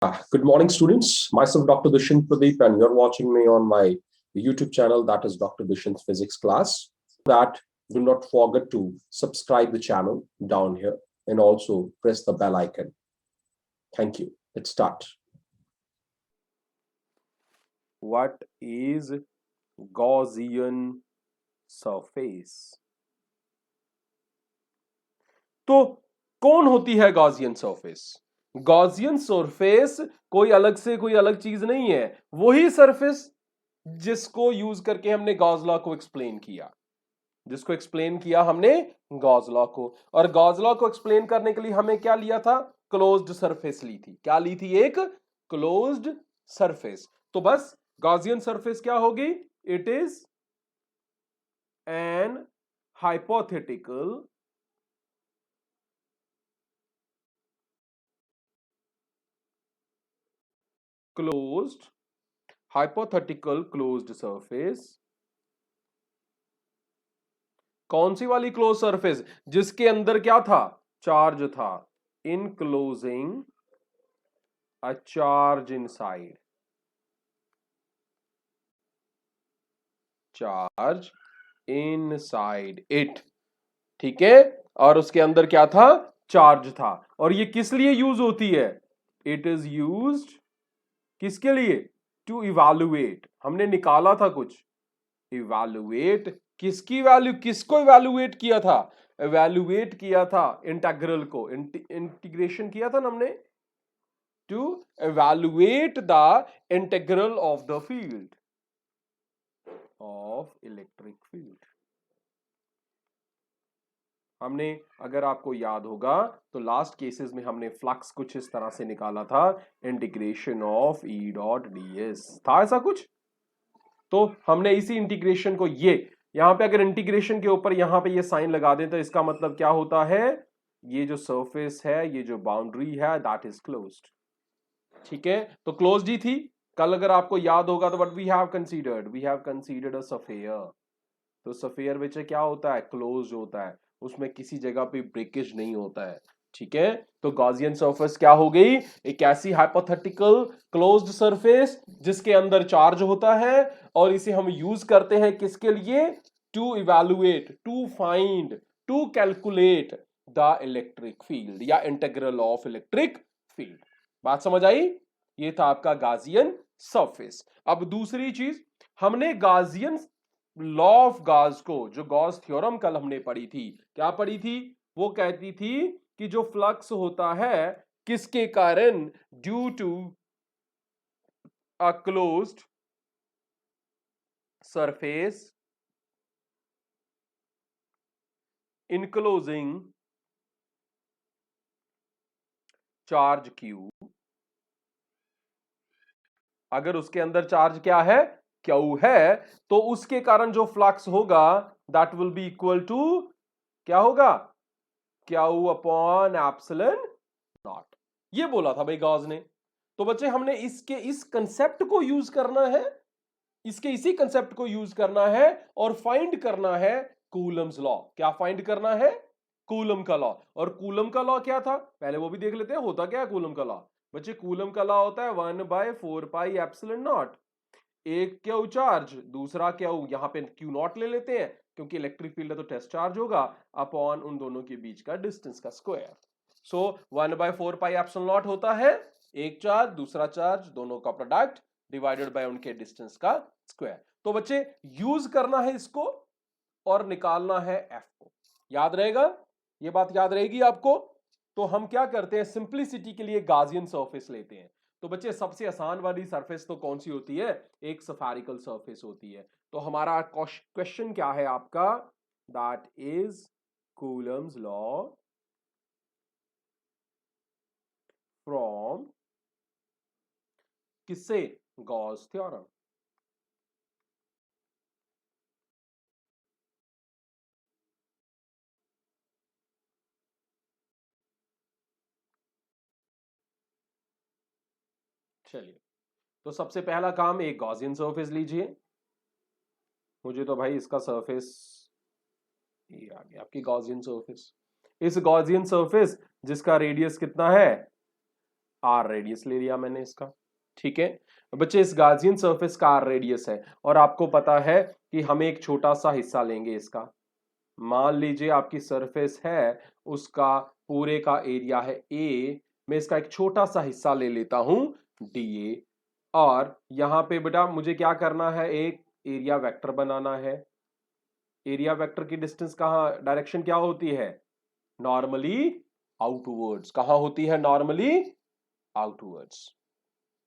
Good morning, students. Myself, Dr. Dushyant Pradeep, and you're watching me on my YouTube channel, that is Dr. Dushyant's Physics Class. That do not forget to subscribe the channel down here and also press the bell icon. Thank you. Let's start. What is Gaussian surface? तो कौन होती है Gaussian surface? Gaussian surface कोई अलग से कोई अलग चीज नहीं है, वही सरफेस जिसको यूज करके हमने गॉस लॉ को एक्सप्लेन किया, जिसको एक्सप्लेन किया हमने गॉस लॉ को। और गॉस लॉ को एक्सप्लेन करने के लिए हमें क्या लिया था? क्लोज्ड सरफेस ली थी। क्या ली थी? एक क्लोज्ड सरफेस। तो बस गॉसियन सरफेस क्या होगी? It is an hypothetical hypothetical closed surface। कौन सी वाली क्लोज सरफेस? जिसके अंदर क्या था? चार्ज था। Enclosing a charge inside, charge inside it. ठीक है, और उसके अंदर क्या था? चार्ज था। और ये किस लिए यूज होती है? इट इज यूज्ड किसके लिए? To evaluate. हमने निकाला था कुछ, इवैल्यूएट किसकी वैल्यू? किसको इवैल्यूएट किया था? इवैल्यूएट किया था इंटीग्रल को, इंटीग्रेशन किया था ना हमने, to evaluate the integral of the field of electric field. हमने, अगर आपको याद होगा तो लास्ट केसेस में हमने फ्लक्स कुछ इस तरह से निकाला था, integration of E dot D S था, ऐसा कुछ। तो हमने इसी इंटीग्रेशन को, ये यहां पे अगर इंटीग्रेशन के ऊपर यहां पे ये साइन लगा दें तो इसका मतलब क्या होता है? ये जो सरफेस है, ये जो बाउंड्री है, दैट इज क्लोज्ड। ठीक है, तो क्लोज्ड ही थी। कल अगर आपको याद होगा तो what we have considered? We have considered a sphere. तो स्फीयर विच क्या होता है? क्लोज्ड होता है, उसमें किसी जगह पे ब्रेकेज नहीं होता है। ठीक है, तो गॉसियन सरफेस क्या हो गई? एक ऐसी हाइपोथेटिकल क्लोज्ड सरफेस जिसके अंदर चार्ज होता है, और इसे हम यूज करते हैं किसके लिए? To evaluate, to find, to calculate the electric field या इंटीग्रल ऑफ इलेक्ट्रिक फील्ड। बात समझ आई? ये था आपका गॉसियन सरफेस। अब दूसरी चीज, हमने गॉसियन लॉ ऑफ गॉस को, जो गॉस थ्योरम कल हमने पढ़ी थी, क्या पढ़ी थी? वो कहती थी कि जो फ्लक्स होता है किसके कारण? Due to a closed surface enclosing charge Q. अगर उसके अंदर चार्ज क्या है? क्यू है, तो उसके कारण जो फ्लक्स होगा that will be equal to, क्या होगा? Q upon epsilon naught. ये बोला था भाई गॉस ने। तो बच्चे हमने इसके इस कंसेप्ट को यूज करना है, इसके इसी कंसेप्ट को यूज करना है और फाइंड करना है कूलम्स लॉ। क्या फाइंड करना है? कूलम का लॉ। और कूलम का लॉ क्या था? पहले वो भी देख लेते हैं, होता क्या है कूलम का लॉ। बच्चे कूलम का लॉ होता है 1/4 पाई एप्सिलॉन नॉट। एक क्यू चार्ज, दूसरा क्यू, यहां पे क्यू नॉट ले लेते हैं क्योंकि इलेक्ट्रिक फील्ड है तो टेस्ट चार्ज होगा, अपॉन उन दोनों के बीच का डिस्टेंस का square. So 1/4 pi epsilon not होता है एक चार्ज दूसरा चार्ज दोनों का प्रोडक्ट डिवाइडेड बाय उनके डिस्टेंस का स्क्वायर। तो बच्चे यूज करना है इसको और निकालना है एफ को। याद रहेगा? ये बात याद रहेगी आपको? तो हम क्या करते हैं, सिंपलिसिटी के लिए गॉसियन सरफेस लेते हैं। तो बच्चे सबसे आसान वाली सरफेस तो कौन सी होती है? एक स्फेरिकल सरफेस होती है। तो हमारा क्वेश्चन क्या है आपका? That is Coulomb's law from किससे? Gauss theorem. चलिए, तो सबसे पहला काम, एक गॉसियन सरफेस लीजिए। मुझे तो भाई इसका सरफेस, ये आ गया आपकी गॉसियन सरफेस। इस गॉसियन सरफेस जिसका रेडियस कितना है? आर रेडियस ले लिया मैंने इसका, ठीक है बच्चे। इस गाजियन सरफेस का आर रेडियस है और आपको पता है कि हम एक छोटा सा हिस्सा लेंगे इसका। मान लीजिए आपकी सरफेस है, उसका पूरे का एरिया है ए, मैं इसका एक छोटा सा हिस्सा ले लेता हूं डी ए, और यहां पे बेटा मुझे क्या करना है, एक एरिया वेक्टर बनाना है। एरिया वेक्टर की डिस्टेंस कहां, डायरेक्शन क्या होती है, नॉर्मली आउटवर्ड्स। कहां होती है, नॉर्मली आउटवर्ड्स।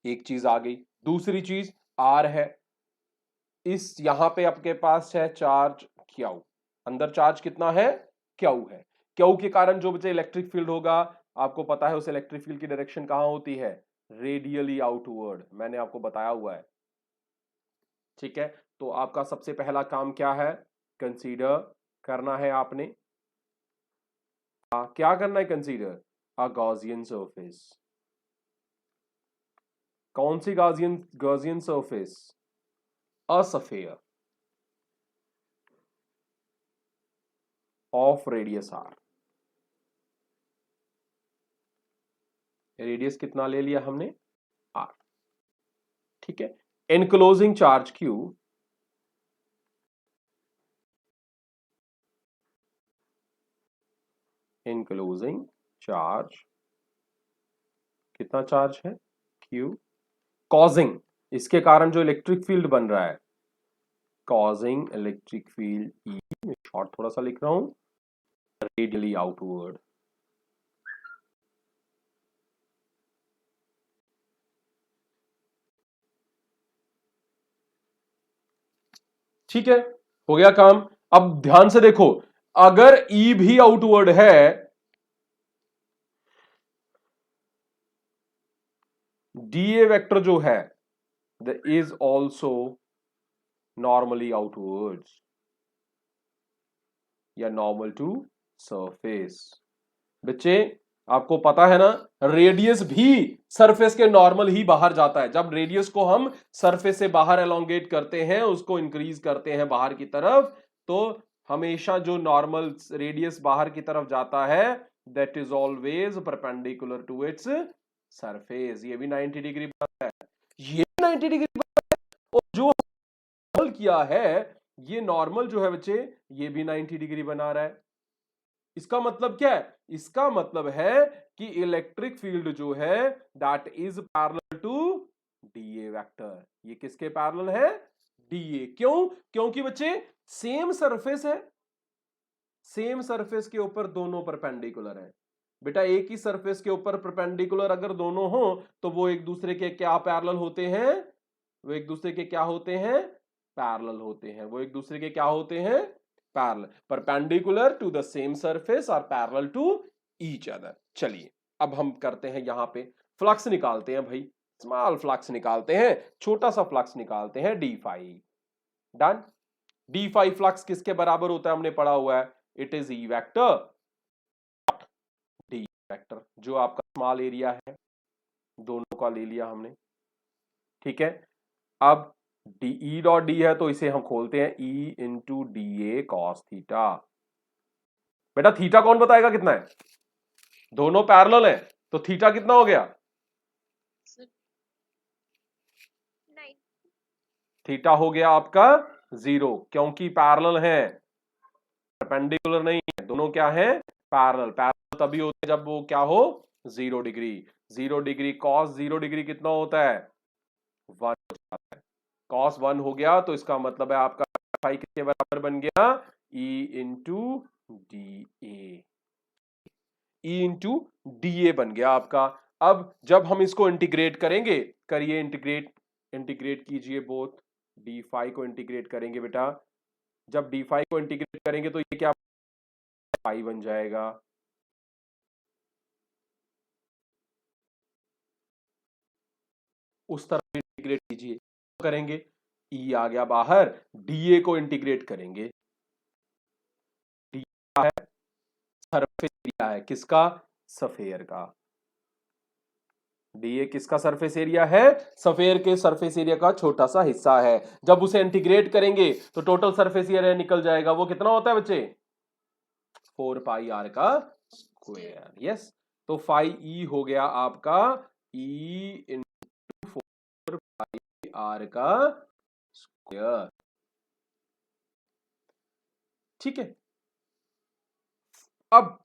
एक चीज आ गई। दूसरी चीज आर है, इस यहां पे आपके पास है चार्ज क्यू, अंदर चार्ज कितना है, क्यू है। क्यू के कारण जो बचे इलेक्ट्रिक फील्ड होगा, आपको पता है उस इलेक्ट्रिक फील्ड की डायरेक्शन कहां होती है, रेडियली आउटवर्ड, मैंने आपको बताया हुआ है, ठीक है। तो आपका सबसे पहला काम क्या है, कंसीडर करना है आपने, क्या करना है, कंसीडर अ गॉसियन सरफेस। कौन सी Gaussian surface, a sphere of radius R. Radius कितना ले लिया हमने, आर, ठीक है। Enclosing charge Q, enclosing charge, कितना चार्ज है, क्यू, कॉजिंग, इसके कारण जो इलेक्ट्रिक फील्ड बन रहा है, कॉजिंग इलेक्ट्रिक फील्ड ई, मैं शॉर्ट थोड़ा सा लिख रहा हूं, रेडियली आउटवर्ड। ठीक है, हो गया काम। अब ध्यान से देखो, अगर ई भी आउटवर्ड है, डीए वेक्टर जो है the is also normally outwards या नॉर्मल टू सरफेस। बच्चे आपको पता है ना, रेडियस भी सरफेस के नॉर्मल ही बाहर जाता है। जब रेडियस को हम सरफेस से बाहर एलोंगेट करते हैं, उसको इंक्रीज करते हैं बाहर की तरफ, तो हमेशा जो नॉर्मल रेडियस बाहर की तरफ जाता है, that is always perpendicular to its surface. ये भी 90 डिग्री बनता है, ये 90 डिग्री बनता है, और जो नॉर्मल किया है, ये नॉर्मल जो है बच्चे, ये भी 90 डिग्री बना रहा है। इसका मतलब क्या है, इसका मतलब है कि इलेक्ट्रिक फील्ड जो है that is parallel to D A vector. ये किसके पैरेलल है, डीए। क्यों, क्योंकि बच्चे सेम सरफेस है, सेम सरफेस के ऊपर दोनों परपेंडिकुलर है। बेटा एक ही सरफेस के ऊपर परपेंडिकुलर अगर दोनों हो, तो वो एक दूसरे के क्या पैरेलल होते हैं, वो एक दूसरे के क्या होते हैं, पैरेलल होते हैं। वो एक दूसरे के क्या होते हैं, parallel, perpendicular to the same surface और पैरेलल टू ईच अदर। चलिए अब हम करते हैं, यहां पे फ्लक्स निकालते हैं भाई, स्मॉल फ्लक्स निकालते हैं, छोटा सा फ्लक्स निकालते हैं, D phi. Done. D phi flux किसके बराबर होता है, हमने पढ़ा हुआ है, it is E vector D vector, जो आपका स्मॉल एरिया है, दोनों का ले लिया हमने, ठीक है। अब डी ई डॉट डी है, तो इसे हम खोलते हैं, E into D A cos theta. बेटा थीटा कौन बताएगा कितना है, दोनों पैरेलल है, तो थीटा कितना हो गया, थीटा हो गया आपका 0, क्योंकि पैरेलल है, परपेंडिकुलर नहीं है, दोनों क्या है, पैरेलल। पैरेलल तभी होते हैं जब वो क्या हो, 0 डिग्री। 0 डिग्री कॉस 0 डिग्री कितना होता है, 1 हो जाता है। कॉस 1 हो गया, तो इसका मतलब है आपका फाई किसके बराबर बन गया, E into D A, E into D A बन गया आपका। अब जब हम इसको इंटीग्रेट करेंगे, करिए इंटीग्रेट, इंटीग्रेट कीजिए बोथ, डी फाई को इंटीग्रेट करेंगे बेटा, जब डी फाई को इंटीग्रेट करेंगे तो ये क्या फाई बन जाएगा, उस तरह इंटीग्रेट कीजिए, करेंगे ई आ गया बाहर, डीए को इंटीग्रेट करेंगे, डी है सरफेस एरिया है किसका, सफेयर का। डीए किसका सरफेस एरिया है, सफेयर के सरफेस एरिया का छोटा सा हिस्सा है। जब उसे इंटीग्रेट करेंगे तो टोटल सरफेस एरिया निकल जाएगा, वो कितना होता है बच्चे, 4 पाई आर का स्क्वायर। यस, तो फाई ई हो गया आपका ई इंटू 4 पाई आर का स्क्वायर। ठीक है, अब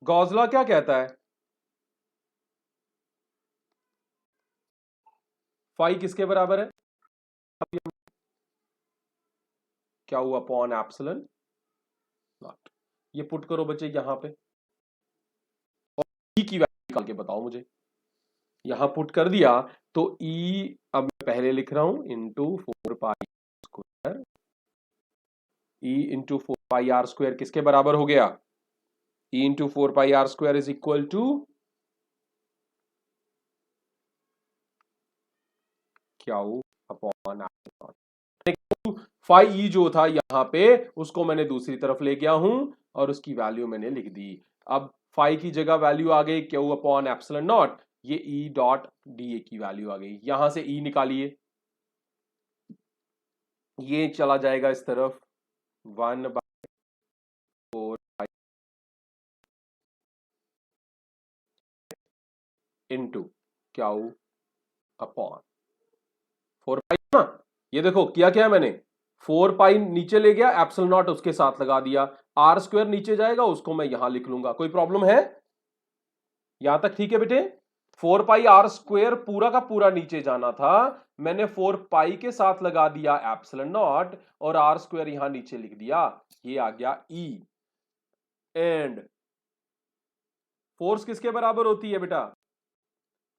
गॉस लॉ क्या कहता है? फाई किसके बराबर है? क्या हुआ अपॉन एप्सिलॉन नॉट। ये पुट करो बच्चे यहां पे, और ई की वैल्यू निकाल के बताओ मुझे। यहां पुट कर दिया तो ई, अब मैं पहले लिख रहा हूं into 4 pi square, E into 4 pi R square किसके बराबर हो गया? E into 4 pi R square is equal to क्या अपॉन फाई ई जो था यहां पे, उसको मैंने दूसरी तरफ ले गया हूं और उसकी वैल्यू मैंने लिख दी। अब फाई की जगह वैल्यू आ गई क्यू अपॉन एप्सिलॉन नॉट, ये ई डॉट डी ए की वैल्यू आ गई। यहां से ई निकालिए, ये चला जाएगा इस तरफ 1/4 इंटू क्यू अपॉन 4 पाई ना। ये देखो किया क्या है मैंने, 4 पाई नीचे ले गया, एप्सिलॉन नॉट उसके साथ लगा दिया, आर स्क्वायर नीचे जाएगा, उसको मैं यहां लिख लूंगा। कोई प्रॉब्लम है? यहां तक ठीक है बेटे? 4 पाई आर स्क्वायर पूरा का पूरा नीचे जाना था, मैंने 4 पाई के साथ लगा दिया एप्सिलॉन नॉट और आर स्क्वायर यहां नीचे लिख दिया, ये आ गया ई। एंड फोर्स किसके बराबर होती है बेटा?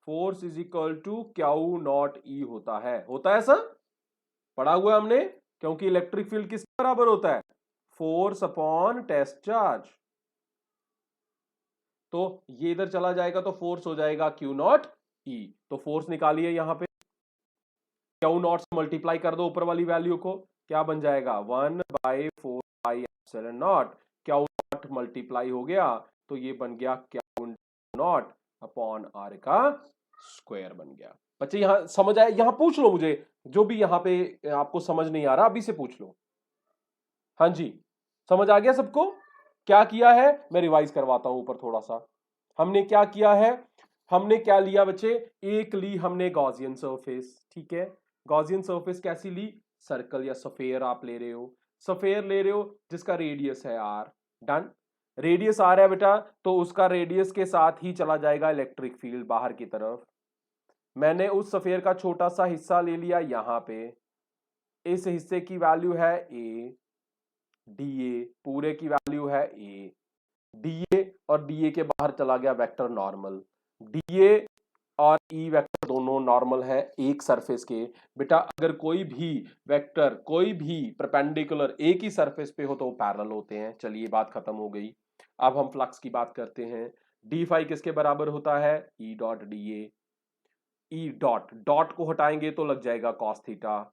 Force is equal to Q naught E होता है सर, पढ़ा हुआ है हमने। क्योंकि इलेक्ट्रिक फील्ड किसके बराबर होता है? Force upon test charge. तो ये इधर चला जाएगा तो फोर्स हो जाएगा क्यू नॉट ई। तो फोर्स निकालिए यहां पे, क्यू नॉट से मल्टीप्लाई कर दो ऊपर वाली वैल्यू को, क्या बन जाएगा 1/4 pi epsilon naught, Q not multiply हो गया तो ये बन गया क्यू नॉट अपॉन आर का स्क्वायर बन गया। बच्चे यहां समझ आए? यहां पूछ लो मुझे, जो भी यहां पे आपको समझ नहीं आ रहा अभी से पूछ लो। हाँ जी, समझ आ गया सबको? क्या किया है मैं रिवाइज करवाता हूं ऊपर थोड़ा सा। हमने क्या किया है, हमने क्या लिया बच्चे, एक ली हमने गॉसियन सरफेस। ठीक है, गॉसियन सरफेस कैसी ली? सर्कल या सफेयर आप ले रहे हो, सफेयर ले रहे हो जिसका रेडियस है आर। डन, रेडियस आर है बेटा, तो उसका रेडियस के साथ ही चला जाएगा इलेक्ट्रिक फील्ड बाहर की तरफ। मैंने उस सफेयर का छोटा सा हिस्सा ले लिया यहां पे, इस हिस्से की वैल्यू है ए, डी ए पूरे की वैल्यू है ए, डीए और डीए के बाहर चला गया वेक्टर नॉर्मल। डीए और ई वेक्टर दोनों नॉर्मल है एक सरफेस के। बेटा अगर कोई भी वेक्टर कोई भी परपेंडिकुलर एक ही सरफेस पे हो तो वो पैरेलल होते हैं। चलिए बात खत्म हो गई, अब हम फ्लक्स की बात करते हैं। डी फाई किसके बराबर होता है? E dot D A. E dot dot को हटाएंगे तो लग जाएगा कॉस थीटा।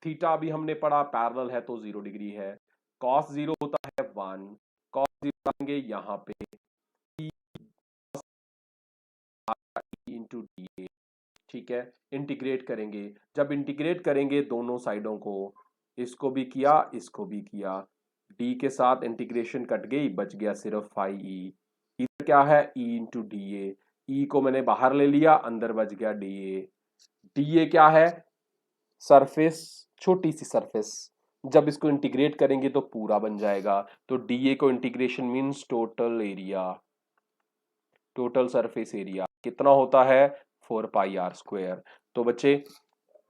थीटा अभी हमने पढ़ा पैरेलल है तो 0 डिग्री है। कॉस 0 होता है 1, कॉस 0 आएंगे यहाँ पे इंटू डी ए। ठीक है, इंटीग्रेट करेंगे, जब इंटीग्रेट करेंगे दोनों साइडों को, इसको भी किया इसको भी किया, डी के साथ इंटीग्रेशन कट गई, बच गया सिर्फ फाई ई। इधर क्या है? ई इंटू डी ए, ई को मैंने बाहर ले लिया, अंदर बच गया डी ए। डी ए क्या है? सरफेस, छोटी सी सरफेस, जब इसको इंटीग्रेट करेंगे तो पूरा बन जाएगा। तो डीए को integration means total area, total surface area कितना होता है? 4 पाई आर स्क्वायर। तो बच्चे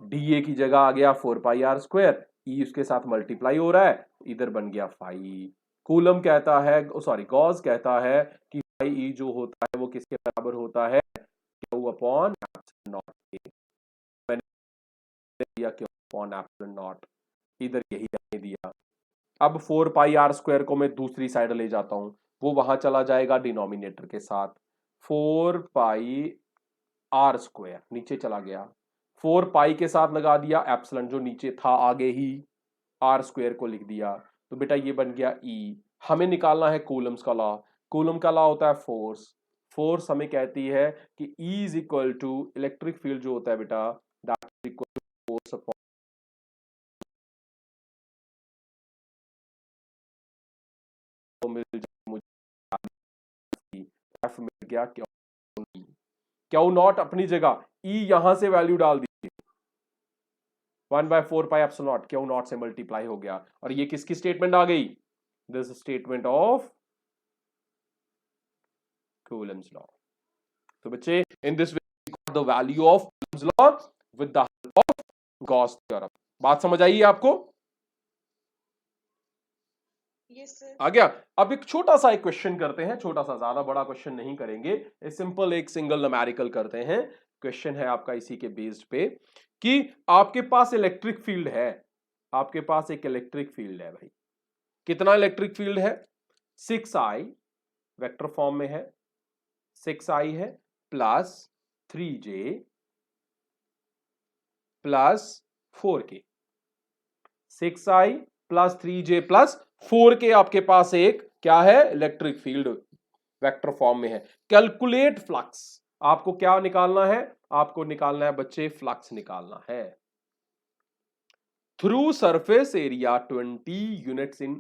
डीए की जगह आ गया 4 पाई आर स्क्वायर, ई उसके साथ मल्टीप्लाई हो रहा है, इधर बन गया फाई। कूलम कहता है, सॉरी गॉस कहता है कि फाई ई जो होता है वो किसके बराबर होता है? Q upon not a. मैंने दिया क्यू अपॉन एप्सिलॉन नॉट, इधर यही रहने दिया। अब 4 पाई आर स्क्वायर को मैं दूसरी साइड ले जाता हूं, वो वहां चला जाएगा डिनोमिनेटर के साथ। 4 पाई आर स्क्वायर नीचे चला गया, 4 पाई के साथ लगा दिया एप्सिलॉन जो नीचे था आगे ही, आर स्क्वायर को लिख दिया। तो बेटा ये बन गया ई। हमें निकालना है कूलम्स का लॉ। कूलम का लॉ होता है फोर्स। फोर्स हमें कहती है कि E is equal to electric field जो होता है बेटा, that is equal to force upon, तो मिल जाए मुझे एफ मिल गया क्यों, क्यू नॉट अपनी जगह, ई यहां से वैल्यू डाल दी, 1/4 pi epsilon naught, Q naught से मल्टीप्लाई हो गया, और ये किसकी स्टेटमेंट आ गई? This statement of Coulomb's law. तो बच्चे in this way we got the value of Coulomb's law with the help of Gauss theorem. बात समझ आई आपको? Yes sir. आ गया। अब एक छोटा सा एक क्वेश्चन करते हैं, छोटा सा, ज्यादा बड़ा क्वेश्चन नहीं करेंगे, सिंपल एक सिंगल न्यूमेरिकल करते हैं। क्वेश्चन है आपका इसी के बेस्ड पे कि आपके पास इलेक्ट्रिक फील्ड है, आपके पास एक इलेक्ट्रिक फील्ड है भाई, कितना इलेक्ट्रिक फील्ड है? 6i वेक्टर फॉर्म में है, 6i है plus 3j plus 4k, 6i plus 3j plus 4k आपके पास एक क्या है? इलेक्ट्रिक फील्ड वेक्टर फॉर्म में है। कैलकुलेट फ्लक्स, आपको क्या निकालना है? आपको निकालना है बच्चे फ्लक्स निकालना है थ्रू सरफेस एरिया 20 यूनिट्स इन,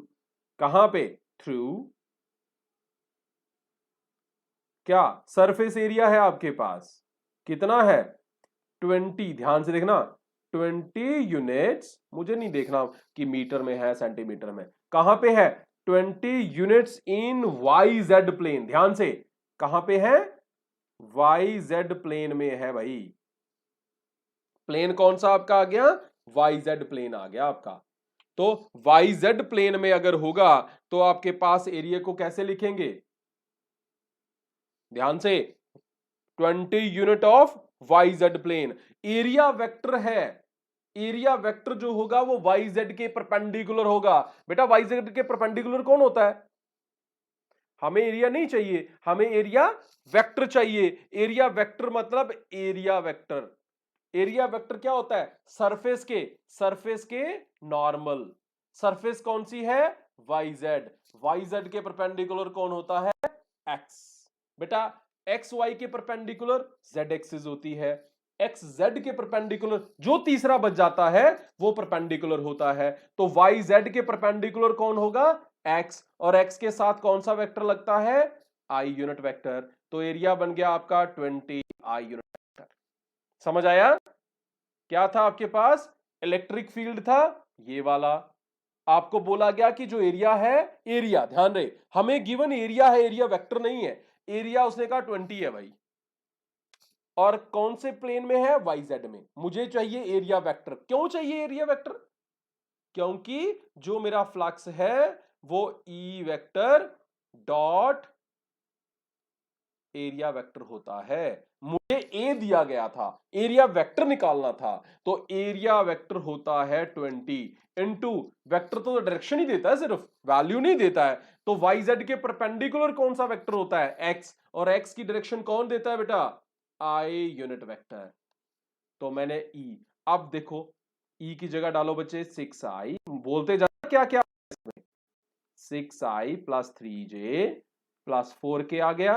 कहां पे? थ्रू क्या सरफेस एरिया है आपके पास, कितना है? 20, ध्यान से देखना, 20 यूनिट्स, मुझे नहीं देखना कि मीटर में है सेंटीमीटर में, कहां पे है? 20 units in Y Z plane, ध्यान से, कहां पे है? वाई जेड प्लेन में है भाई। प्लेन कौन सा आपका आ गया? वाई जेड प्लेन आ गया आपका। तो वाई जेड प्लेन में अगर होगा तो आपके पास एरिया को कैसे लिखेंगे? ध्यान से, 20 unit of Y Z plane, area vector है, एरिया वेक्टर जो होगा वो वाई जेड के परपेंडिकुलर होगा। बेटा वाई जेड के परपेंडिकुलर कौन होता है? हमें एरिया नहीं चाहिए, हमें एरिया वेक्टर चाहिए। एरिया वेक्टर मतलब एरिया वेक्टर, एरिया वेक्टर क्या होता है? सरफेस के नॉर्मल, सरफेस कौन सी है? वाई जेड के परपेंडिकुलर कौन होता है? एक्स। बेटा एक्स वाई के परपेंडिकुलर जेड एक्सिस होती है, एक्स जेड के परपेंडिकुलर जो तीसरा बच जाता है वो परपेंडिकुलर होता है। तो वाई जेड के परपेंडिकुलर कौन होगा? एक्स, और एक्स के साथ कौन सा वेक्टर लगता है? I unit vector. तो एरिया बन गया आपका 20 आई यूनिट वेक्टर। समझ आया? क्या था आपके पास? इलेक्ट्रिक फील्ड था ये वाला, आपको बोला गया कि जो एरिया है, एरिया ध्यान रहे हमें गिवन एरिया है, एरिया वेक्टर नहीं है, एरिया उसने कहा 20 है भाई, और कौन से प्लेन में है? वाई जेड में। मुझे चाहिए एरिया वेक्टर। क्यों चाहिए एरिया वेक्टर? क्योंकि जो मेरा फ्लक्स है वो E vector dot area vector होता है। मुझे ए दिया गया था, एरिया वेक्टर निकालना था, तो एरिया वेक्टर होता है 20 इंटू वेक्टर, तो डायरेक्शन ही देता है, सिर्फ वैल्यू नहीं देता है। तो वाई जेड के परपेंडिकुलर कौन सा वेक्टर होता है? एक्स, और एक्स की डायरेक्शन कौन देता है बेटा? I unit vector. तो मैंने ई, अब देखो ई की जगह डालो बच्चे 6i, बोलते जाना क्या क्या, 6i plus 3j plus 4k आ गया।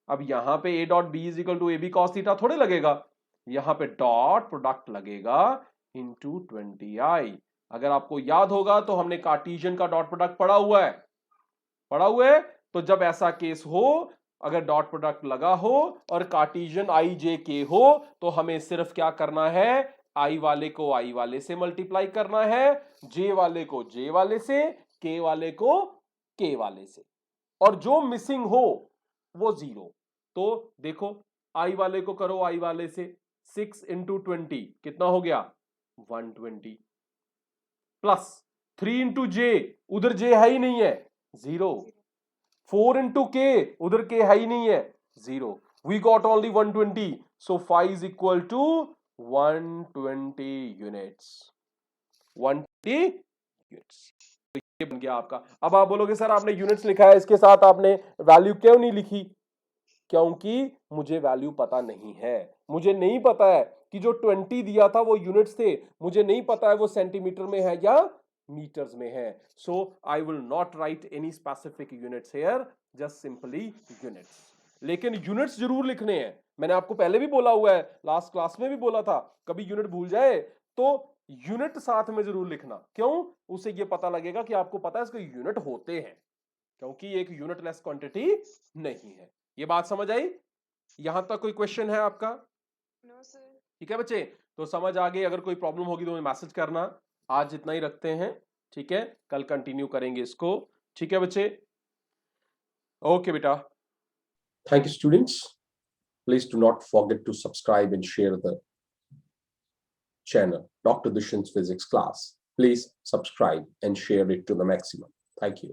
अब यहां पे a dot B is equal to A B cos theta थोड़े लगेगा, यहां पे डॉट प्रोडक्ट लगेगा इंटू 20i। अगर आपको याद होगा तो हमने कार्टेशियन का डॉट प्रोडक्ट पढ़ा हुआ है, पढ़ा हुआ है। तो जब ऐसा केस हो, अगर डॉट प्रोडक्ट लगा हो और कार्टेशियन आई जे के हो, तो हमें सिर्फ क्या करना है? आई वाले को आई वाले से मल्टीप्लाई करना है, जे वाले को जे वाले से, के वाले को के वाले से, और जो मिसिंग हो वो जीरो। तो देखो आई वाले को करो आई वाले से, 6 इंटू 20 कितना हो गया? 120 प्लस 3 इंटू जे, उधर जे है ही नहीं है, 0। 4 इंटू के, उधर के है ही नहीं है, 0। We got only 120, so five is equal to 120 units, 120 units. तो ये बन गया आपका। अब आप बोलोगे सर आपने यूनिट्स लिखा है, इसके साथ आपने वैल्यू क्यों नहीं लिखी? क्योंकि मुझे वैल्यू पता नहीं है, मुझे नहीं पता है कि जो 20 दिया था वो यूनिट्स थे, मुझे नहीं पता है वो सेंटीमीटर में है या मीटर्स में है। So I will not write any specific units here, just simply units. लेकिन यूनिट्स जरूर लिखने हैं, मैंने आपको पहले भी बोला हुआ है, लास्ट क्लास में भी बोला था, कभी यूनिट भूल जाए तो यूनिट साथ में जरूर लिखना। क्यों? उससे ये पता लगेगा कि आपको पता है इसके यूनिट होते हैं, क्योंकि एक यूनिटलेस क्वांटिटी नहीं है। ये बात समझ आई? यहां तक कोई क्वेश्चन है आपका? No sir. ठीक है बच्चे, तो समझ आ गई। अगर कोई प्रॉब्लम होगी तो मुझे मैसेज करना। आज इतना ही रखते हैं, ठीक है, कल कंटिन्यू करेंगे इसको। ठीक है बच्चे, ओके बेटा। Thank you, students. Please do not forget to subscribe and share the channel, Dr. Dushyant's Physics class. Please subscribe and share it to the maximum. Thank you.